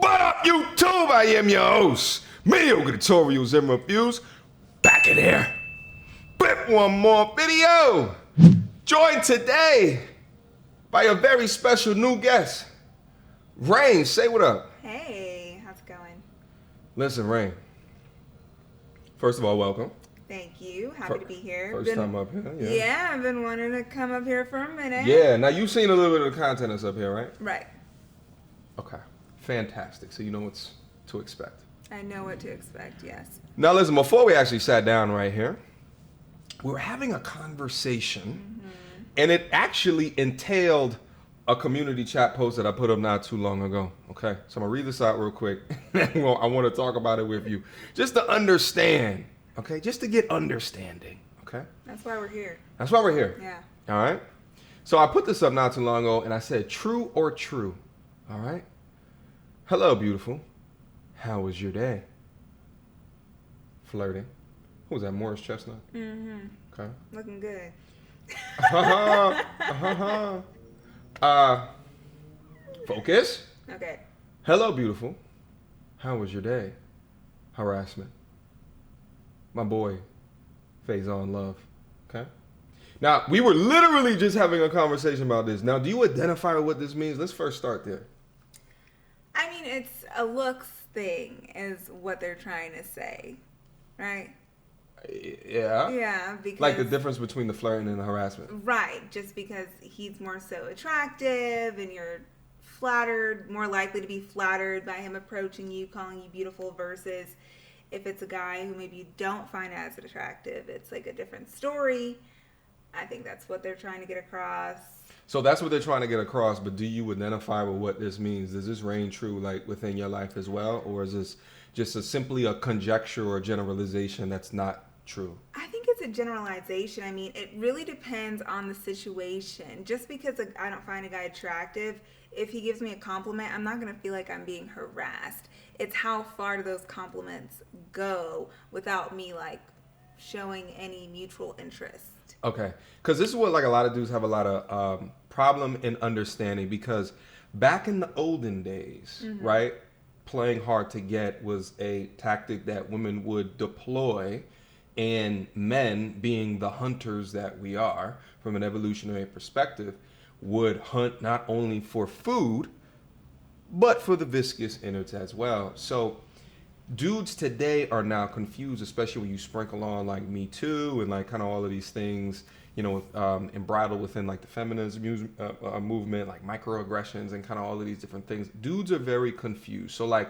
What up, YouTube? I am your host, Mediocre tutorials and reviews. Back in here with one more video. Joined today by a very special new guest. Rain, say what up. Hey, how's it going? Listen, Rain. First of all, welcome. Thank you. Happy to be here. First time up here, yeah. Yeah, I've been wanting to come up here for a minute. Yeah, now you've seen a little bit of the content that's up here, right? Right. Okay, fantastic. So you know what to expect. I know what to expect, yes. Now listen, before we actually sat down right here, we were having a conversation, and it actually entailed a community chat post that I put up not too long ago. Okay, so I'm gonna read this out real quick. I want to talk about it with you, just to understand. Okay, just to get understanding. Okay, That's why we're here. that's why we're here. Yeah. All right. So I put this up not too long ago, and I said, "True or true?" All right. Hello, beautiful. How was your day? Flirting. Who was that? Morris Chestnut. Mm-hmm. Okay. Looking good. Focus. Okay. Hello, beautiful. How was your day? Harassment. My boy, phase on love. Okay. Now, we were literally just having a conversation about this. Now, do you identify with what this means? Let's first start there. I mean, it's a looks thing is what they're trying to say, right? Yeah. Yeah, because... Like the difference between the flirting and the harassment. Right, just because he's more so attractive and you're flattered, more likely to be flattered by him approaching you, calling you beautiful, versus if it's a guy who maybe you don't find as attractive, it's like a different story. I think that's what they're trying to get across. So that's what they're trying to get across, but do you identify with what this means? Does this reign true like within your life as well? Or is this just simply a conjecture or a generalization that's not true? I think it's a generalization. I mean, it really depends on the situation. Just because I don't find a guy attractive, if he gives me a compliment, I'm not going to feel like I'm being harassed. It's how far do those compliments go without me like showing any mutual interest. Okay, because this is what like a lot of dudes have a lot of problem in understanding, because back in the olden days, right, playing hard to get was a tactic that women would deploy, and men, being the hunters that we are from an evolutionary perspective, would hunt not only for food, but for the viscous innards as well. So dudes today are now confused, especially when you sprinkle on like Me Too and like kind of all of these things, you know, embroiled within like the feminist movement, like microaggressions and kind of all of these different things. Dudes are very confused. So like,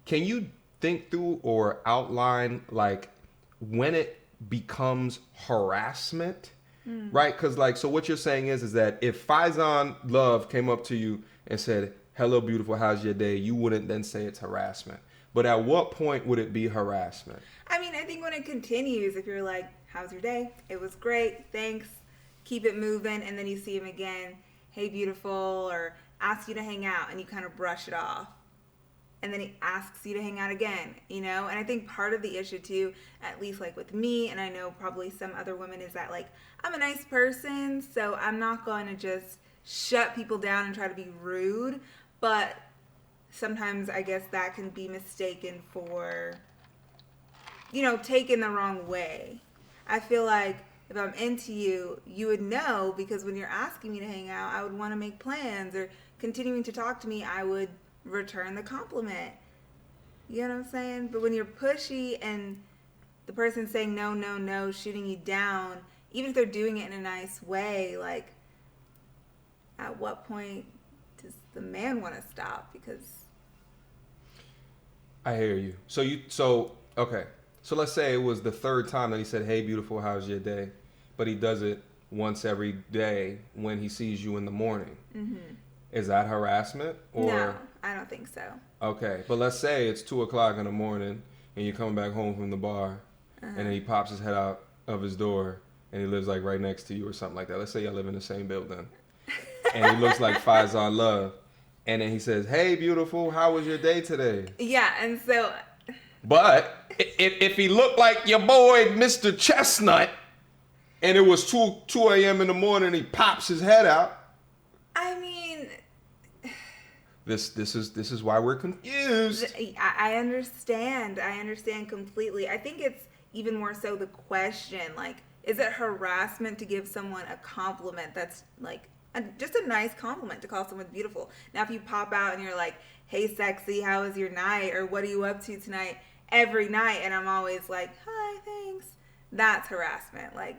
can you think through or outline like when it becomes harassment, right? Because like, so what you're saying is that if Faison Love came up to you and said, "Hello, beautiful, how's your day?" you wouldn't then say it's harassment. But at what point would it be harassment? I mean, I think when it continues, if you're like, "How's your day? It was great, thanks," keep it moving, and then you see him again, "Hey, beautiful," or ask you to hang out, and you kind of brush it off. And then he asks you to hang out again, you know? And I think part of the issue too, at least like with me, and I know probably some other women, is that like, I'm a nice person, so I'm not going to just shut people down and try to be rude, but sometimes I guess that can be mistaken for, you know, taken the wrong way. I feel like if I'm into you, you would know, because when you're asking me to hang out, I would want to make plans, or continuing to talk to me, I would return the compliment. You know what I'm saying? But when you're pushy and the person's saying no, no, no, shooting you down, even if they're doing it in a nice way, like, at what point does the man want to stop? Because I hear you. Okay. So let's say it was the third time that he said, "Hey, beautiful, how's your day?" But he does it once every day when he sees you in the morning. Is that harassment? Or no, I don't think so. Okay, but let's say it's 2:00 in the morning and you're coming back home from the bar, and then he pops his head out of his door and he lives like right next to you or something like that. Let's say y'all live in the same building, and he looks like Faison Love, and then he says, "Hey, beautiful, how was your day today?" Yeah, and so... But if he looked like your boy, Mr. Chestnut, and it was 2 a.m. in the morning, he pops his head out. I mean... This is why we're confused. I understand. I understand completely. I think it's even more so the question, like, is it harassment to give someone a compliment that's like just a nice compliment to call someone beautiful? Now, if you pop out and you're like, hey, sexy, how was your night? Or what are you up to tonight? Every night, and I'm always like, hi, thanks. That's harassment. Like,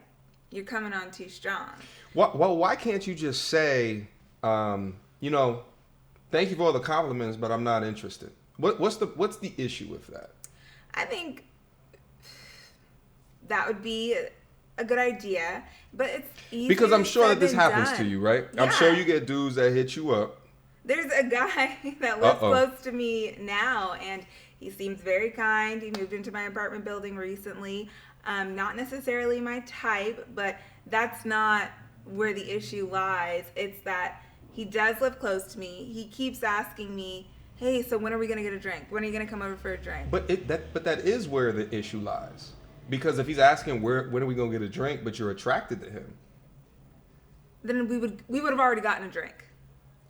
you're coming on too strong. Well, why can't you just say, you know, thank you for all the compliments, but I'm not interested? What's the issue with that? I think that would be a good idea, but it's easy because I'm sure that this than happens done. to you, right? Yeah. I'm sure you get dudes that hit you up. There's a guy that lives close to me now, and he seems very kind. He moved into my apartment building recently. Not necessarily my type, but that's not where the issue lies. It's that he does live close to me. He keeps asking me, hey, so when are we going to get a drink? When are you going to come over for a drink? But that is where the issue lies. Because if he's asking when are we going to get a drink, but you're attracted to him, then we would have already gotten a drink.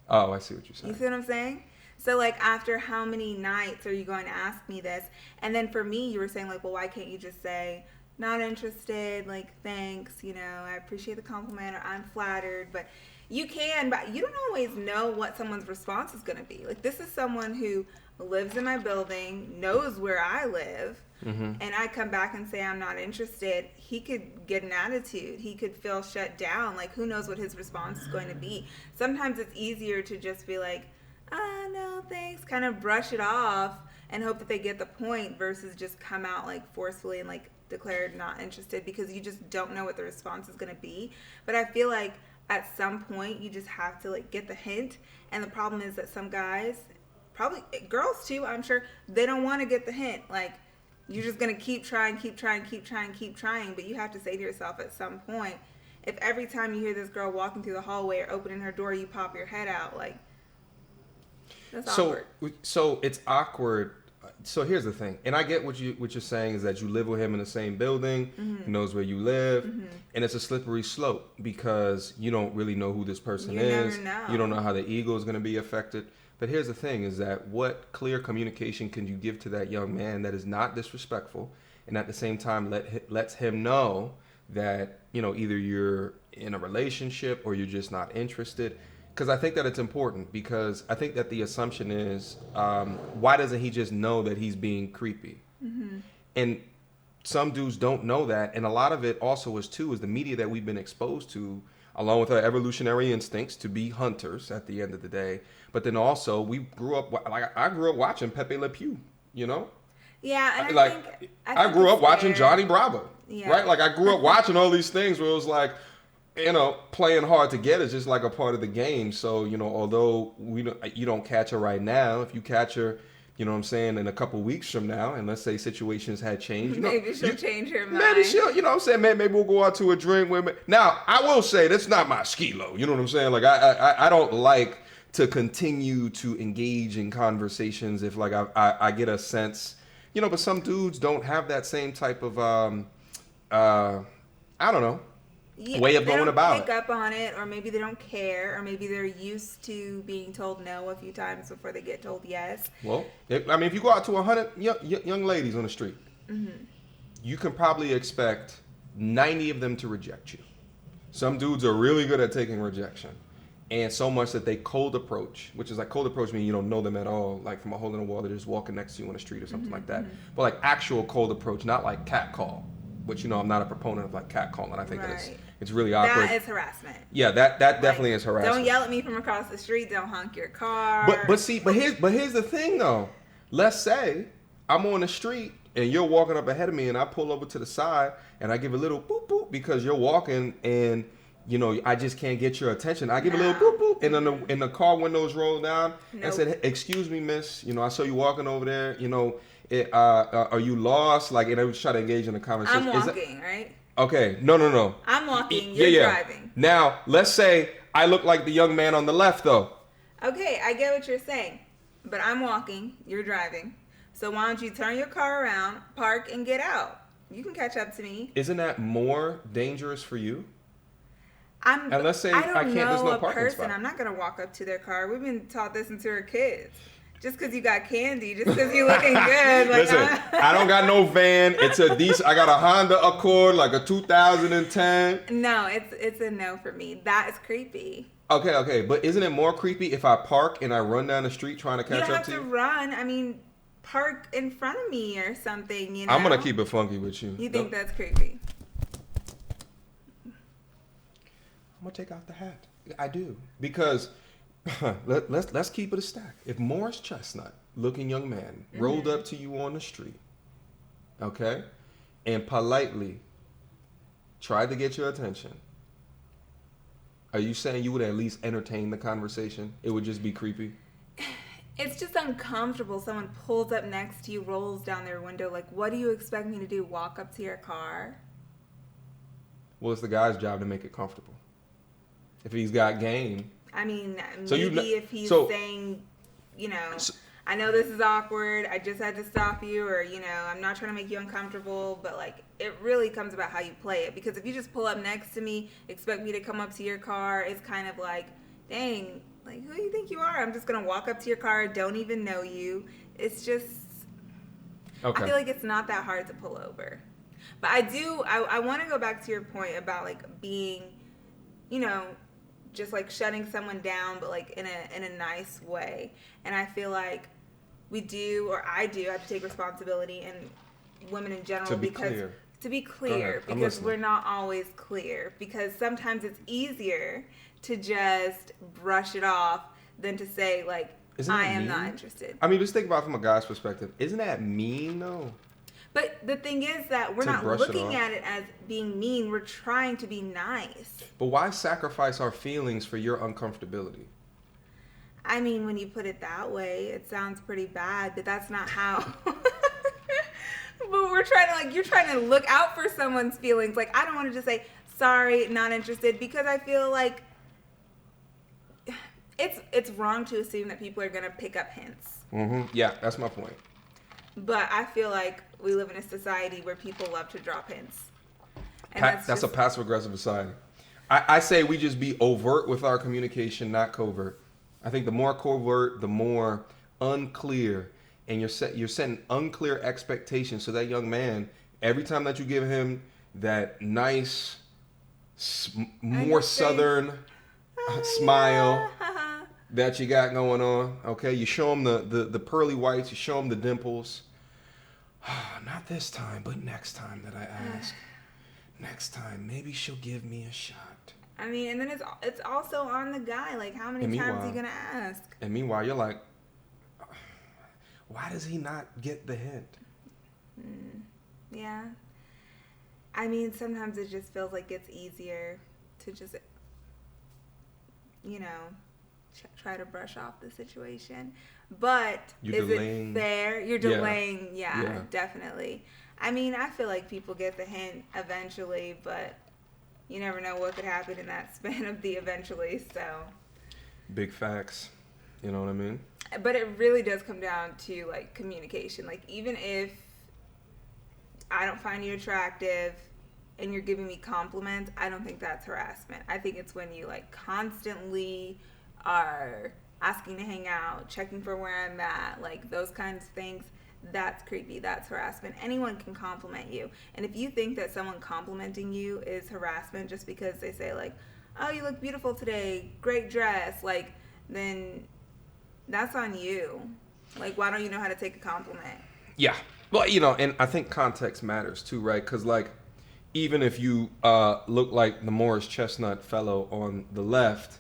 Oh, I see what you're saying. You see what I'm saying? So, like, after how many nights are you going to ask me this? And then for me, you were saying, like, well, why can't you just say, not interested, like, thanks, you know, I appreciate the compliment, or I'm flattered. But you can, but you don't always know what someone's response is going to be. Like, this is someone who lives in my building, knows where I live, and I come back and say I'm not interested. He could get an attitude. He could feel shut down. Like, who knows what his response is going to be. Sometimes it's easier to just be like, no, thanks, kind of brush it off and hope that they get the point versus just come out, like, forcefully and, like, declared not interested, because you just don't know what the response is going to be. But I feel like at some point you just have to, like, get the hint. And the problem is that some guys, probably girls too, I'm sure, they don't want to get the hint. Like, you're just going to keep trying. But you have to say to yourself at some point, if every time you hear this girl walking through the hallway or opening her door, you pop your head out, like, that's awkward. So it's awkward. So here's the thing, and I get what you're saying is that you live with him in the same building, he knows where you live, and it's a slippery slope because you don't really know who this person is. Never know. You don't know how the ego is going to be affected. But here's the thing: is that what clear communication can you give to that young man that is not disrespectful, and at the same time lets him know that, you know, either you're in a relationship or you're just not interested. Because I think that it's important, because I think that the assumption is, why doesn't he just know that he's being creepy? And some dudes don't know that. And a lot of it also is the media that we've been exposed to, along with our evolutionary instincts to be hunters at the end of the day. But then also I grew up watching Pepe Le Pew, you know? Yeah, and I grew up watching Johnny Bravo, yeah. right? Like, I grew up watching all these things where it was like, you know, playing hard to get is just like a part of the game. So, you know, although you don't catch her right now, if you catch her, you know what I'm saying, in a couple weeks from now, and let's say situations had changed, you know, maybe she'll change her mind. Maybe she'll, you know what I'm saying, maybe we'll go out to a drink with me. Now, I will say that's not my skilo. You know what I'm saying? Like, I don't like to continue to engage in conversations if, like, I get a sense, you know, but some dudes don't have that same type of, I don't know, way of going about it. Pick up on it, or maybe they don't care, or maybe they're used to being told no a few times before they get told yes. Well, if you go out to 100 young ladies on the street, you can probably expect 90 of them to reject you. Some dudes are really good at taking rejection, and so much that they cold approach, which is like, cold approach means you don't know them at all, like from a hole in the wall, they're just walking next to you on the street or something like that. But like actual cold approach, not like cat call. Which, you know, I'm not a proponent of like catcalling. I think that it's really awkward. That is harassment. Yeah, that definitely is harassment. Don't yell at me from across the street. Don't honk your car. But here's the thing though. Let's say I'm on the street and you're walking up ahead of me, and I pull over to the side and I give a little boop boop because you're walking, and you know I just can't get your attention. I give a little boop boop, and the car windows roll down. I said, hey, excuse me, miss. You know, I saw you walking over there. You know. Are you lost? Like, and I was trying to engage in a conversation. I'm walking, right? Okay, no. I'm walking. You're driving. Now, let's say I look like the young man on the left, though. Okay, I get what you're saying, but I'm walking. You're driving. So why don't you turn your car around, park, and get out? You can catch up to me. Isn't that more dangerous for you? And let's say I don't there's know no a parking person. spot. I'm not gonna walk up to their car. We've been taught this since we were kids. Just because you got candy, just because you looking good. Like, Listen, I don't got no van. It's a decent. I got a Honda Accord, like a 2010. No, it's a no for me. That is creepy. Okay, but isn't it more creepy if I park and I run down the street trying to catch You don't up have to to you? run. I mean, park in front of me or something. You know. I'm gonna keep it funky with you. You think that's creepy? I'm gonna take out the hat. I do because let's keep it a stack. If Morris Chestnut looking young man rolled up to you on the street, okay, and politely tried to get your attention, are you saying you would at least entertain the conversation? It would just be creepy. It's just uncomfortable. Someone pulls up next to you, rolls down their window. Like, what do you expect me to do? Walk up to your car? Well, it's the guy's job to make it comfortable. If he's got game. I mean, So maybe if he's saying, you know, I know this is awkward. I just had to stop you, or, you know, I'm not trying to make you uncomfortable, but like, it really comes about how you play it. Because if you just pull up next to me, expect me to come up to your car, it's kind of like, dang, like, who do you think you are? I'm just going to walk up to your car, don't even know you. It's just, Okay. I feel like it's not that hard to pull over. But I want to go back to your point about like being, you know, just like shutting someone down, but like in a nice way. And I feel like I do have to take responsibility, and women in general, To be because clear. to be Go clear, ahead. I'm because listening. we're not always clear, because sometimes it's easier to just brush it off than to say like, Isn't I that am mean? not interested. I mean, just think about it from a guy's perspective. Isn't that mean though? But the thing is that we're To not brush it looking off. at it as being mean. We're trying to be nice. But why sacrifice our feelings for your uncomfortability? I mean, when you put it that way, it sounds pretty bad, but that's not how. But we're trying to, like, you're trying to look out for someone's feelings. Like, I don't want to just say, sorry, not interested, because I feel like it's wrong to assume that people are going to pick up hints. Mm-hmm. Yeah, that's my point. But I feel like we live in a society where people love to drop hints. And That's a passive-aggressive society. I say we just be overt with our communication, not covert. I think the more covert, the more unclear, and you're setting unclear expectations. So that young man, every time that you give him that nice, more southern smile that you got going on, okay, you show him the pearly whites, you show him the dimples. Not this time, but next time that I ask. Next time, maybe she'll give me a shot. I mean, and then it's also on the guy. Like, how many times are you gonna ask? And meanwhile, you're like, why does he not get the hint? Yeah. I mean, sometimes it just feels like it's easier to just, you know, try to brush off the situation. But You're is delaying. it fair? You're Yeah. delaying. Yeah, Yeah. definitely. I mean, I feel like people get the hint eventually, but you never know what could happen in that span of the eventually, so. Big facts. You know what I mean? But it really does come down to, like, communication. Like, even if I don't find you attractive and you're giving me compliments, I don't think that's harassment. I think it's when you, like, constantly are asking to hang out, checking for where I'm at, like, those kinds of things. That's creepy. That's harassment. Anyone can compliment you. And if you think that someone complimenting you is harassment just because they say, like, oh, you look beautiful today, great dress, like, then that's on you. Like, why don't you know how to take a compliment? Yeah. Well, you know, and I think context matters too, right? Because, like, even if you look like the Morris Chestnut fellow on the left,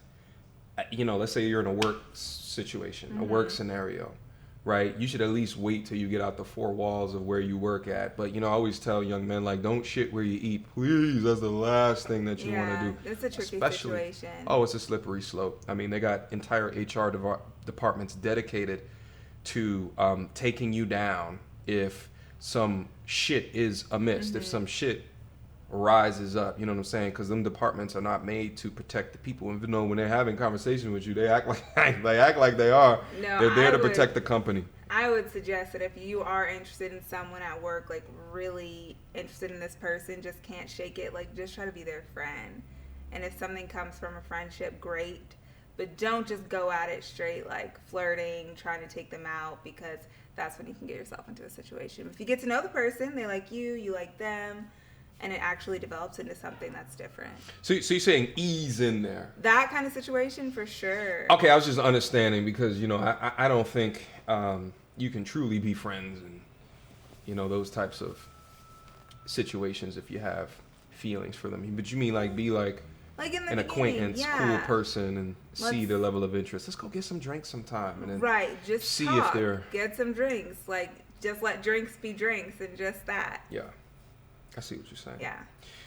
you know, let's say you're in a work situation, a work scenario, right? You should at least wait till you get out the four walls of where you work at. But, you know, I always tell young men, like, don't shit where you eat. Please, that's the last thing that you want to do. It's a tricky situation. Oh, it's a slippery slope. I mean, they got entire HR departments dedicated to taking you down if some shit is amiss, if some shit rises up, you know what I'm saying? Because them departments are not made to protect the people. Even though when they're having conversations with you, they act like they are. No, They're there to protect the company. I would suggest that if you are interested in someone at work, like really interested in this person, just can't shake it, like just try to be their friend. And if something comes from a friendship, great. But don't just go at it straight, like flirting, trying to take them out, because that's when you can get yourself into a situation. If you get to know the person, they like you like them, and it actually develops into something that's different. So you're saying ease in there. That kind of situation, for sure. Okay, I was just understanding because, I don't think you can truly be friends and, those types of situations if you have feelings for them. But you mean like be like an acquaintance, cool person, and see their level of interest. Let's go get some drinks sometime, and then just see talk, if they're get some drinks. Like, just let drinks be drinks, and just that. Yeah, I see what you're saying. Yeah.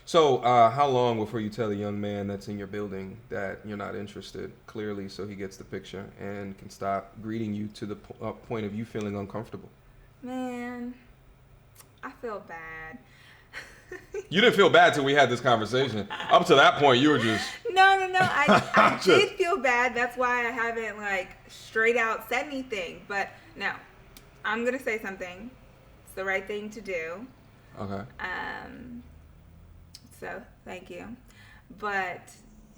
So, how long before you tell a young man that's in your building that you're not interested, clearly, so he gets the picture and can stop greeting you to the point of you feeling uncomfortable? Man, I feel bad. You didn't feel bad till we had this conversation. Up to that point, you were just... No. I did feel bad. That's why I haven't, straight out said anything. But, no. I'm going to say something. It's the right thing to do. Okay. So, thank you. But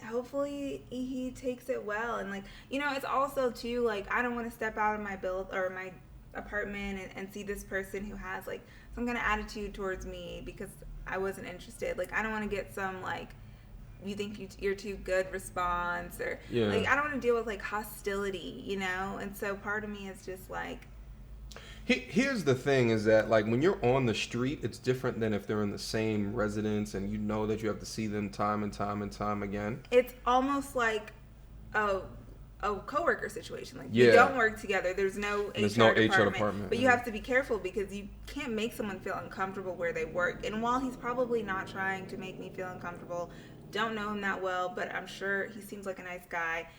hopefully he takes it well. And, it's also, too, I don't want to step out of my my apartment and see this person who has, some kind of attitude towards me because I wasn't interested. I don't want to get some, you think you're too good response, or, I don't want to deal with, hostility, And so part of me is just, Here's the thing is that, when you're on the street, it's different than if they're in the same residence and you know that you have to see them time and time again. It's almost like a coworker situation. You don't work together. There's no HR department. But you have to be careful because you can't make someone feel uncomfortable where they work. And while he's probably not trying to make me feel uncomfortable, don't know him that well, but I'm sure he seems like a nice guy.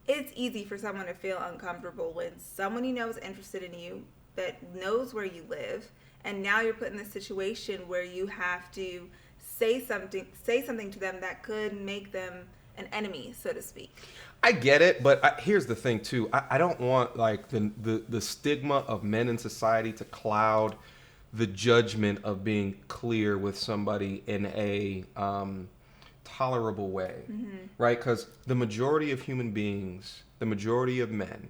It's easy for someone to feel uncomfortable when someone you know is interested in you, that knows where you live, and now you're put in this situation where you have to say something to them that could make them an enemy, so to speak. I get it, but here's the thing too. I don't want the stigma of men in society to cloud the judgment of being clear with somebody in a tolerable way, right? Because the majority of human beings, the majority of men,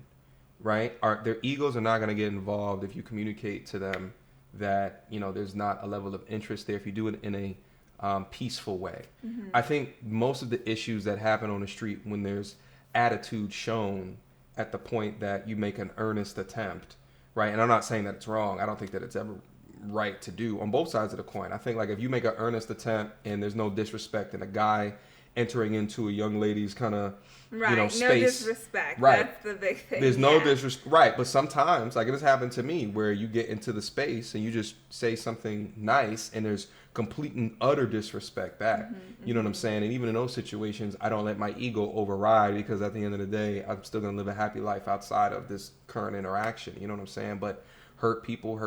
right, their egos are not going to get involved if you communicate to them that there's not a level of interest there. If you do it in a peaceful way. I think most of the issues that happen on the street when there's attitude shown at the point that you make an earnest attempt, right? And I'm not saying that it's wrong. I don't think that it's ever right to do on both sides of the coin. I think if you make an earnest attempt and there's no disrespect and a guy entering into a young lady's kind of space. No disrespect. Right. That's the big thing. There's no disrespect. Right. But sometimes, it has happened to me where you get into the space and you just say something nice and there's complete and utter disrespect back. You know what I'm saying? And even in those situations, I don't let my ego override because at the end of the day, I'm still going to live a happy life outside of this current interaction. You know what I'm saying? But hurt people.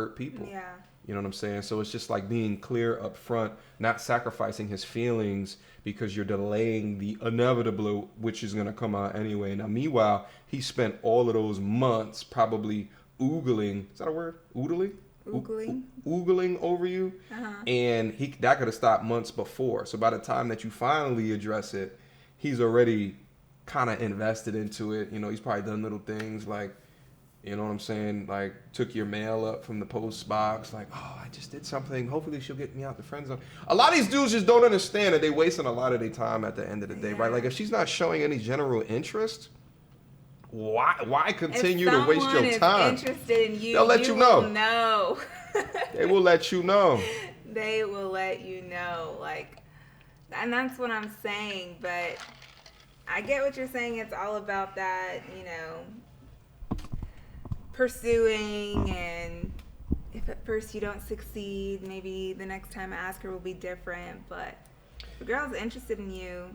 Yeah. You know what I'm saying? So it's just being clear up front, not sacrificing his feelings because you're delaying the inevitable, which is going to come out anyway. Now, meanwhile, he spent all of those months probably oogling. Is that a word? Oogling? Oogling over you. And that could have stopped months before. So by the time that you finally address it, he's already kind of invested into it. He's probably done little things you know what I'm saying? Took your mail up from the post box. I just did something. Hopefully she'll get me out the friend zone. A lot of these dudes just don't understand that they wasting a lot of their time at the end of the day, right? If she's not showing any general interest, why continue to waste your time? If someone is interested in you, they'll let you know. No. They will let you know. They will let you know. And that's what I'm saying. But I get what you're saying. It's all about that, pursuing, and if at first you don't succeed, maybe the next time I ask her will be different. But if a girl's interested in you,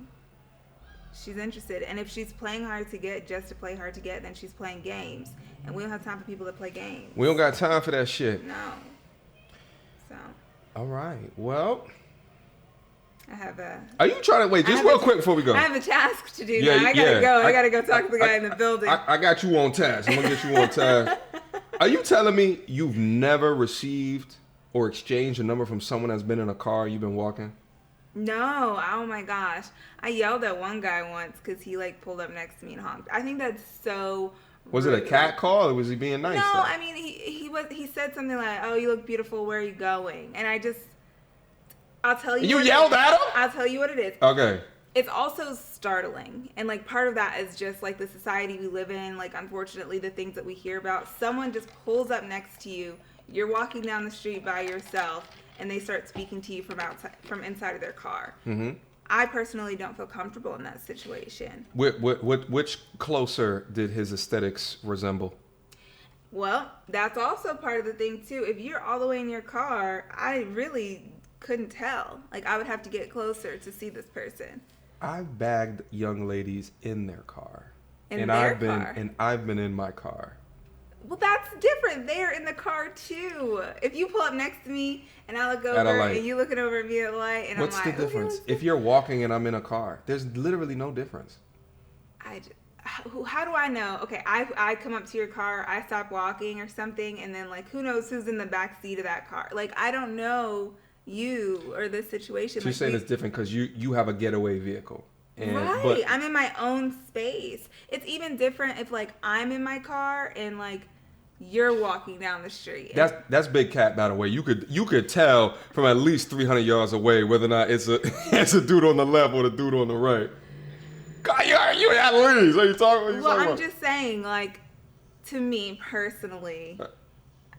she's interested. And if she's playing hard to get just to play hard to get, then she's playing games. And we don't have time for people that play games. We don't got time for that shit. No. So. All right. Well, I have a... Are you trying to... Wait, just real quick before we go. I have a task to do now. I gotta go. I gotta go talk to the guy in the building. I got you on task. I'm gonna get you on task. Are you telling me you've never received or exchanged a number from someone that's been in a car you've been walking? No, oh my gosh. I yelled at one guy once because he like pulled up next to me and honked. I think that's so Was it a cat call or was he being nice? No, though? I mean he said something like, "Oh, you look beautiful. Where are you going?" And I'll tell you. You yelled at him? I'll tell you what it is. Okay. It's also startling, and like part of that is just like the society we live in. Like unfortunately, the things that we hear about. Someone just pulls up next to you. You're walking down the street by yourself, and they start speaking to you from inside of their car. Mm-hmm. I personally don't feel comfortable in that situation. Which closer did his aesthetics resemble? Well, that's also part of the thing too. If you're all the way in your car, I really couldn't tell. Like I would have to get closer to see this person. I've bagged young ladies in their car. I've been in my car. Well, that's different. They're in the car too. If you pull up next to me and I look over and you looking over at me at the light, and what's I'm like, the difference? If you're walking and I'm in a car, there's literally no difference. How do I know? Okay, I come up to your car, I stop walking or something, and then like who knows who's in the back seat of that car? Like I don't know you or this situation. So you're saying it's different because you have a getaway vehicle. Right. I'm in my own space. It's even different if like I'm in my car and like you're walking down the street. That's big cat, by the way. You could tell from at least 300 yards away whether or not it's a dude on the left or the dude on the right. God, you at least. What are you talking about? Well, I'm just saying, like, to me personally.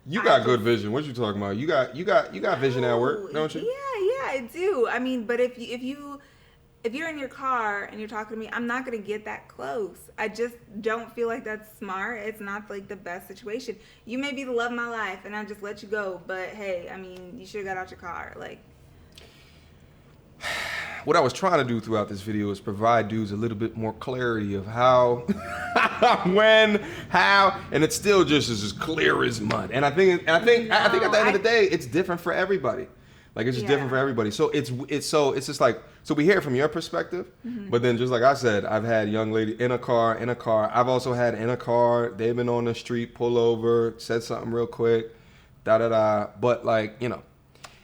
You got good vision. What you talking about? You got vision at work, don't you? Yeah, I do. I mean, but if you're in your car and you're talking to me, I'm not gonna get that close. I just don't feel like that's smart. It's not like the best situation. You may be the love of my life, and I just let you go. But hey, I mean, you should have got out your car. Like, what I was trying to do throughout this video is provide dudes a little bit more clarity of how, when, how, and it's still just as clear as mud. And I think at the end of the day, it's different for everybody. Like it's just different for everybody. So it's just like, so we hear it from your perspective, but then just like I said, I've had young lady in a car. I've also had in a car, they've been on the street, pull over, said something real quick, But like, you know,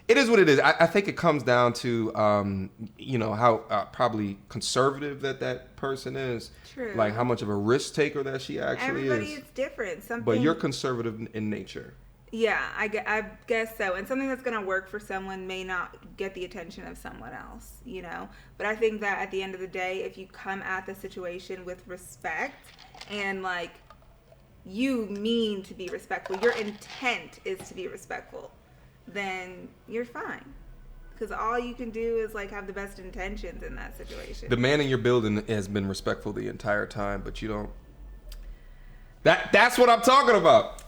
it is what it is. I think it comes down to, how probably conservative that person is. True. Like how much of a risk taker that she actually is. Everybody is different. But you're conservative in nature. Yeah, I guess so. And something that's going to work for someone may not get the attention of someone else, you know. But I think that at the end of the day, if you come at the situation with respect and, like, you mean to be respectful, your intent is to be respectful, then you're fine. Because all you can do is, like, have the best intentions in that situation. The man in your building has been respectful the entire time, but you don't. That's what I'm talking about.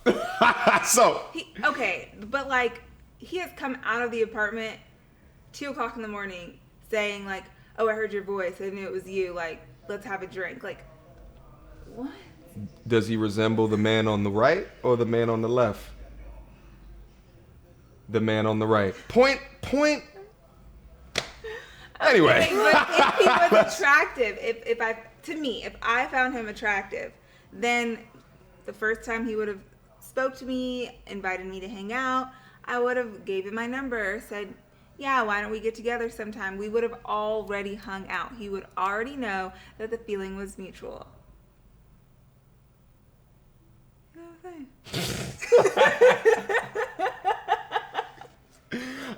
But like he has come out of the apartment 2:00 in the morning saying like, "Oh, I heard your voice. I knew it was you. Like, let's have a drink." Like, what? Does he resemble the man on the right or the man on the left? The man on the right. Point. Anyway, but if he was attractive, if I found him attractive, then the first time he would have spoke to me, invited me to hang out, I would have gave him my number, said, yeah, why don't we get together sometime? We would have already hung out. He would already know that the feeling was mutual. You know what I'm saying?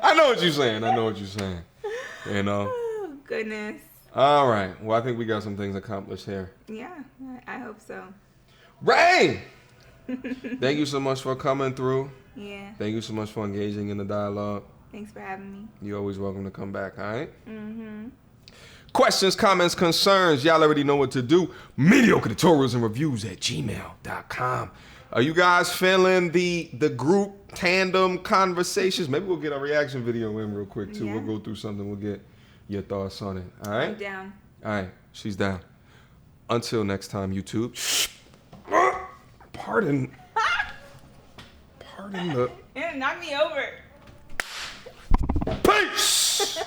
I know what you're saying. You know? Oh, goodness. All right. Well, I think we got some things accomplished here. Yeah, I hope so. Ray! Thank you so much for coming through. Yeah. Thank you so much for engaging in the dialogue. Thanks for having me. You're always welcome to come back, all right? Mm-hmm. Questions, comments, concerns, y'all already know what to do. Mediocre tutorials and reviews at gmail.com. Are you guys feeling the group tandem conversations? Maybe we'll get a reaction video in real quick, too. Yeah. We'll go through something. We'll get your thoughts on it, all right? I'm down. All right, she's down. Until next time, YouTube. Pardon the... Yeah, knock me over. Peace!